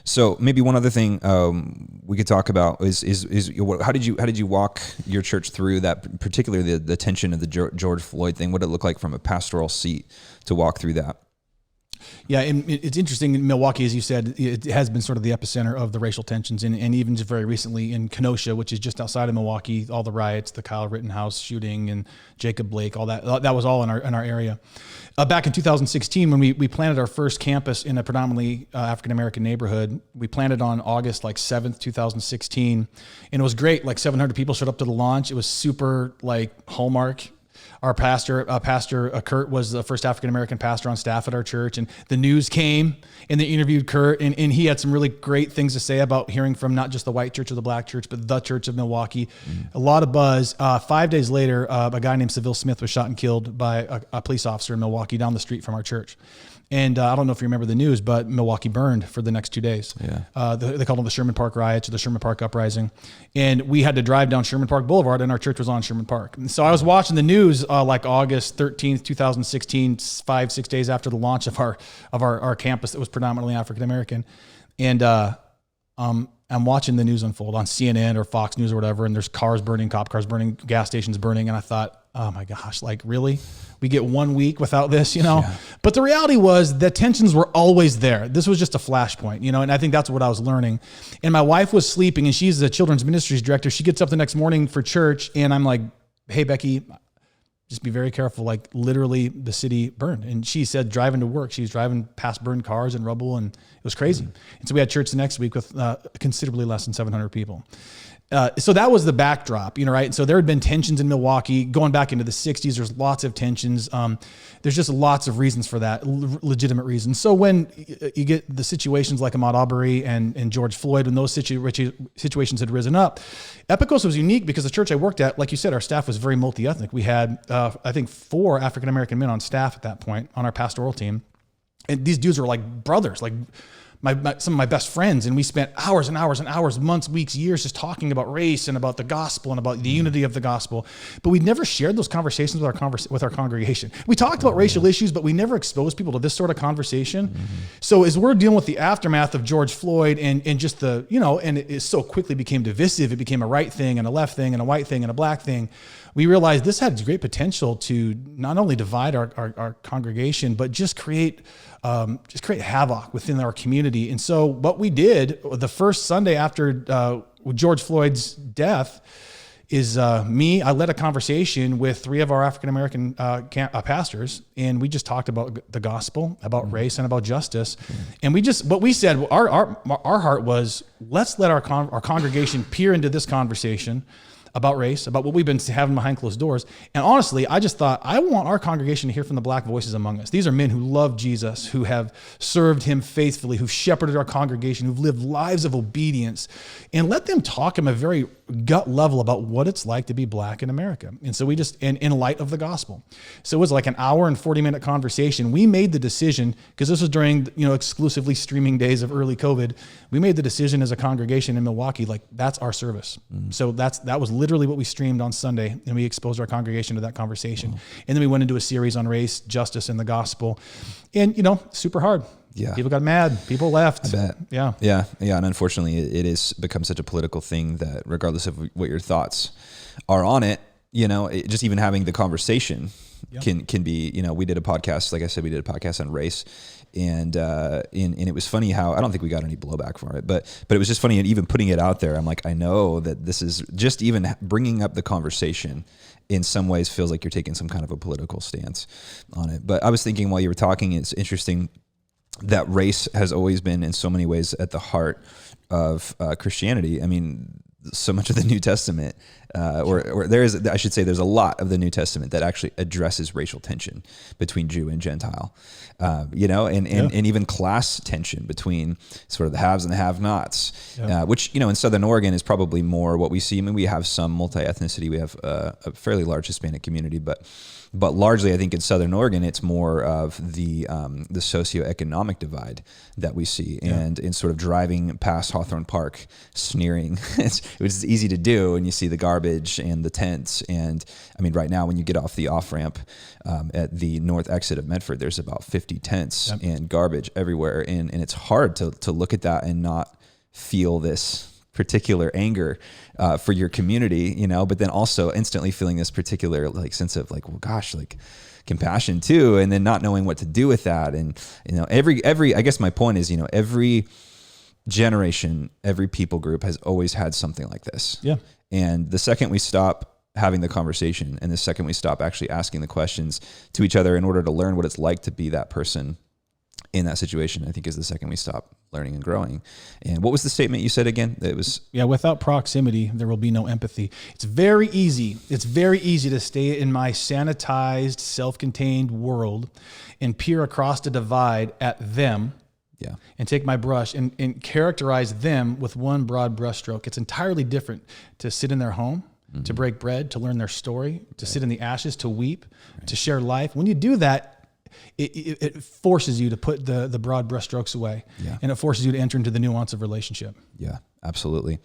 So maybe one other thing we could talk about is how did you walk your church through that, particularly the tension of the George Floyd thing? What did it look like from a pastoral seat to walk through that? Yeah, and it's interesting in Milwaukee, as you said, it has been sort of the epicenter of the racial tensions, and even just very recently in Kenosha, which is just outside of Milwaukee, all the riots, the Kyle Rittenhouse shooting, and Jacob Blake, all that was all in our area. Back in 2016, when we planted our first campus in a predominantly African-American neighborhood, we planted on August 7th, 2016, and it was great. 700 people showed up to the launch. It was super Hallmark. Our pastor, Kurt, was the first African-American pastor on staff at our church, and the news came, and they interviewed Kurt, and he had some really great things to say about hearing from not just the white church or the black church, but the Church of Milwaukee. A lot of buzz. 5 days later, a guy named Seville Smith was shot and killed by a police officer in Milwaukee down the street from our church. And I don't know if you remember the news, but Milwaukee burned for the next 2 days. Yeah. They called them the Sherman Park riots or the Sherman Park uprising. And we had to drive down Sherman Park Boulevard, and our church was on Sherman Park. And so I was watching the news August 13th, 2016, 5-6 days after the launch of our campus that was predominantly African-American. And I'm watching the news unfold on CNN or Fox News or whatever, and there's cars burning, cop cars burning, gas stations burning. And I thought, oh my gosh, really? We get 1 week without this, Yeah. But the reality was the tensions were always there. This was just a flashpoint, and I think that's what I was learning. And my wife was sleeping, and she's the children's ministries director. She gets up the next morning for church, and I'm like, hey, Becky, just be very careful. Literally the city burned. And she said driving to work, she was driving past burned cars and rubble, and it was crazy. And so we had church the next week with considerably less than 700 people. So that was the backdrop, right? And so there had been tensions in Milwaukee going back into the 60s. There's lots of tensions. There's just lots of reasons for that, legitimate reasons. So when you get the situations like Ahmaud Arbery and George Floyd, when those situations had risen up, Epicos was unique because the church I worked at, like you said, our staff was very multi-ethnic. We had, I think, 4 African-American men on staff at that point on our pastoral team. And these dudes were like brothers, some of my best friends, and we spent hours and hours and hours, months, weeks, years just talking about race and about the gospel and about the unity of the gospel. But we never shared those conversations with our congregation. We talked about racial issues, but we never exposed people to this sort of conversation. Mm-hmm. So as we're dealing with the aftermath of George Floyd and just the, and it so quickly became divisive, it became a right thing and a left thing and a white thing and a black thing. We realized this had great potential to not only divide our congregation, but just create havoc within our community. And so what we did the first Sunday after George Floyd's death is I led a conversation with 3 of our African-American pastors, and we just talked about the gospel, about race, and about justice. And what we said, our heart was, let's let our congregation peer into this conversation about race, about what we've been having behind closed doors. And honestly, I just thought, I want our congregation to hear from the black voices among us. These are men who love Jesus, who have served him faithfully, who've shepherded our congregation, who've lived lives of obedience, and let them talk at a very gut level about what it's like to be black in America. And so we just, in light of the gospel. So it was like an hour and 40-minute conversation. We made the decision, because this was during, exclusively streaming days of early COVID, we made the decision as a congregation in Milwaukee, that's our service. Mm-hmm. So that was literally what we streamed on Sunday, and we exposed our congregation to that conversation. Wow. And then we went into a series on race, justice, and the gospel. And, super hard. Yeah. People got mad. People left. I bet. Yeah. Yeah. Yeah. And unfortunately, it has become such a political thing that regardless of what your thoughts are on it, just even having the conversation can be, we did a podcast, like I said, we did a podcast on race. And it was funny how, I don't think we got any blowback for it, but it was just funny, and even putting it out there, I'm like, I know that this is just even bringing up the conversation in some ways feels like you're taking some kind of a political stance on it. But I was thinking while you were talking, it's interesting that race has always been in so many ways at the heart of Christianity. I mean, so much of the New Testament, or there's a lot of the New Testament that actually addresses racial tension between Jew and Gentile, and even class tension between sort of the haves and the have-nots, which, in Southern Oregon is probably more what we see. I mean, we have some multi-ethnicity. We have a fairly large Hispanic community, but largely I think in Southern Oregon, it's more of the socioeconomic divide that we see, and in sort of driving past Hawthorne Park, sneering. It was easy to do, and you see the garbage garbage and the tents. And I mean, right now when you get off the off ramp at the north exit of Medford, there's about 50 tents and garbage everywhere. And it's hard to look at that and not feel this particular anger for your community, you know, but then also instantly feeling this particular like sense of like, well, gosh, like compassion too, and then not knowing what to do with that. And, you know, every, I guess my point is, you know, every generation, every people group has always had something like this. Yeah. And the second we stop having the conversation and the second we stop actually asking the questions to each other in order to learn what it's like to be that person in that situation, I think is the second we stop learning and growing. And what was the statement you said again? It was, without proximity, there will be no empathy. It's very easy. It's very easy to stay in my sanitized, self-contained world and peer across the divide at them. Yeah. And take my brush and characterize them with one broad brushstroke. It's entirely different to sit in their home, to break bread, to learn their story, to sit in the ashes, to weep, to share life. When you do that, it forces you to put the broad brushstrokes away, and it forces you to enter into the nuance of relationship. Yeah, absolutely.